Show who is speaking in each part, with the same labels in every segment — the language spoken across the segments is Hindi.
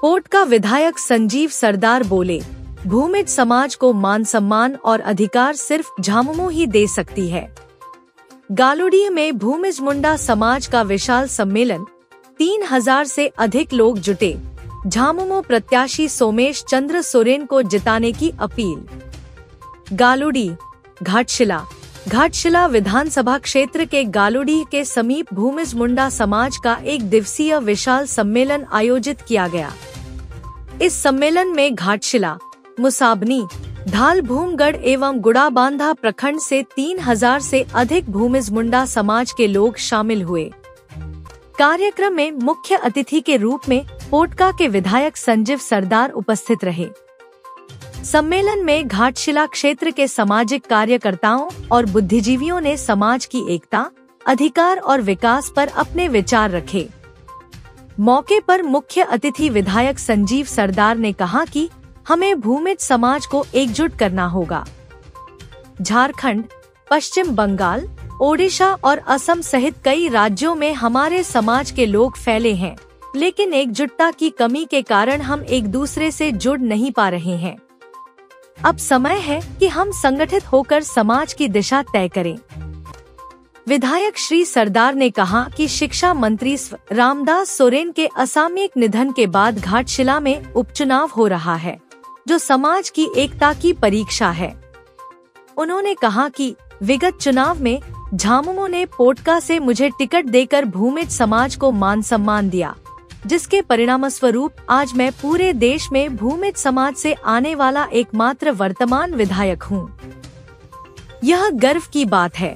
Speaker 1: पोटका विधायक संजीव सरदार बोले, भूमिज समाज को मान सम्मान और अधिकार सिर्फ झामुमो ही दे सकती है। गालुडिया में भूमिज मुंडा समाज का विशाल सम्मेलन, 3000 से अधिक लोग जुटे, झामुमो प्रत्याशी सोमेश चंद्र सोरेन को जिताने की अपील। गालुडी घाटशिला विधानसभा क्षेत्र के गालुडी के समीप भूमिज मुंडा समाज का एक दिवसीय विशाल सम्मेलन आयोजित किया गया। इस सम्मेलन में घाटशिला, मुसाबनी, धाल भूमगढ़ एवं गुड़ाबांधा प्रखंड से 3000 से अधिक भूमिज मुंडा समाज के लोग शामिल हुए। कार्यक्रम में मुख्य अतिथि के रूप में पोटका के विधायक संजीव सरदार उपस्थित रहे। सम्मेलन में घाटशिला क्षेत्र के सामाजिक कार्यकर्ताओं और बुद्धिजीवियों ने समाज की एकता, अधिकार और विकास पर अपने विचार रखे। मौके पर मुख्य अतिथि विधायक संजीव सरदार ने कहा कि हमें भूमिज समाज को एकजुट करना होगा। झारखंड, पश्चिम बंगाल, ओडिशा और असम सहित कई राज्यों में हमारे समाज के लोग फैले हैं, लेकिन एकजुटता की कमी के कारण हम एक दूसरे से जुड़ नहीं पा रहे हैं। अब समय है कि हम संगठित होकर समाज की दिशा तय करें। विधायक श्री सरदार ने कहा कि शिक्षा मंत्री रामदास सोरेन के असामयिक निधन के बाद घाटशिला में उपचुनाव हो रहा है, जो समाज की एकता की परीक्षा है। उन्होंने कहा कि विगत चुनाव में झामुमो ने पोटका से मुझे टिकट देकर भूमिज समाज को मान सम्मान दिया, जिसके परिणामस्वरूप आज मैं पूरे देश में भूमिज समाज से आने वाला एकमात्र वर्तमान विधायक हूँ। यह गर्व की बात है।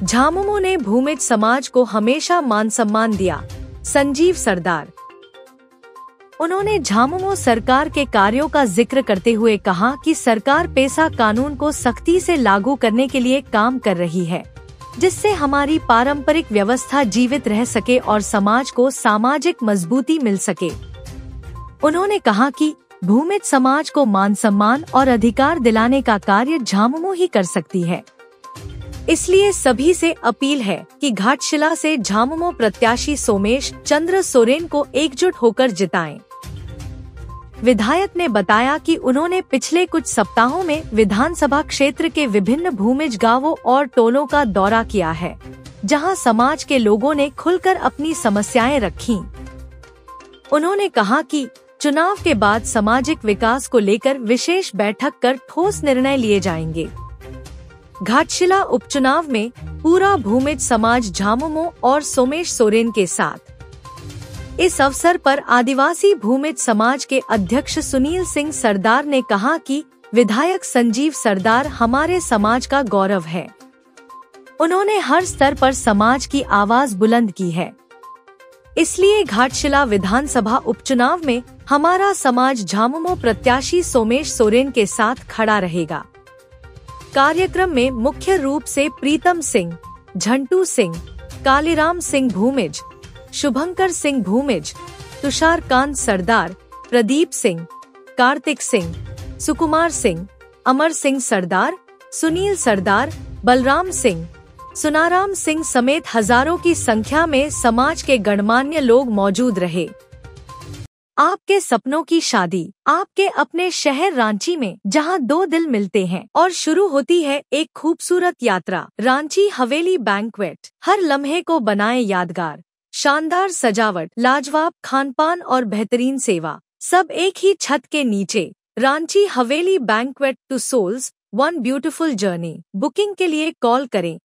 Speaker 1: झामुमो ने भूमिज समाज को हमेशा मान सम्मान दिया। संजीव सरदार। उन्होंने झामुमो सरकार के कार्यों का जिक्र करते हुए कहा कि सरकार पेसा कानून को सख्ती से लागू करने के लिए काम कर रही है, जिससे हमारी पारंपरिक व्यवस्था जीवित रह सके और समाज को सामाजिक मजबूती मिल सके। उन्होंने कहा कि भूमिज समाज को मान सम्मान और अधिकार दिलाने का कार्य झामुमो ही कर सकती है। इसलिए सभी से अपील है कि घाटशिला से झामुमो प्रत्याशी सोमेश चंद्र सोरेन को एकजुट होकर जिताएं। विधायक ने बताया कि उन्होंने पिछले कुछ सप्ताहों में विधानसभा क्षेत्र के विभिन्न भूमिज गांवों और टोलों का दौरा किया है, जहां समाज के लोगों ने खुलकर अपनी समस्याएं रखीं। उन्होंने कहा कि चुनाव के बाद सामाजिक विकास को लेकर विशेष बैठक कर ठोस निर्णय लिए जाएंगे। घाटशिला उपचुनाव में पूरा भूमिज समाज झामुमो और सोमेश सोरेन के साथ। इस अवसर पर आदिवासी भूमिज समाज के अध्यक्ष सुनील सिंह सरदार ने कहा कि विधायक संजीव सरदार हमारे समाज का गौरव है। उन्होंने हर स्तर पर समाज की आवाज बुलंद की है। इसलिए घाटशिला विधानसभा उपचुनाव में हमारा समाज झामुमो प्रत्याशी सोमेश सोरेन के साथ खड़ा रहेगा। कार्यक्रम में मुख्य रूप से प्रीतम सिंह, झंटू सिंह, कालीराम सिंह भूमिज, शुभंकर सिंह भूमिज, तुषार कांत सरदार, प्रदीप सिंह, कार्तिक सिंह, सुकुमार सिंह, अमर सिंह सरदार, सुनील सरदार, बलराम सिंह, सुनाराम सिंह समेत हजारों की संख्या में समाज के गणमान्य लोग मौजूद रहे। आपके सपनों की शादी आपके अपने शहर रांची में, जहां दो दिल मिलते हैं और शुरू होती है एक खूबसूरत यात्रा। रांची हवेली बैंक्वेट हर लम्हे को बनाए यादगार। शानदार सजावट, लाजवाब खानपान और बेहतरीन सेवा, सब एक ही छत के नीचे। रांची हवेली banquet, 2 souls 1 beautiful journey। Booking के लिए कॉल करें।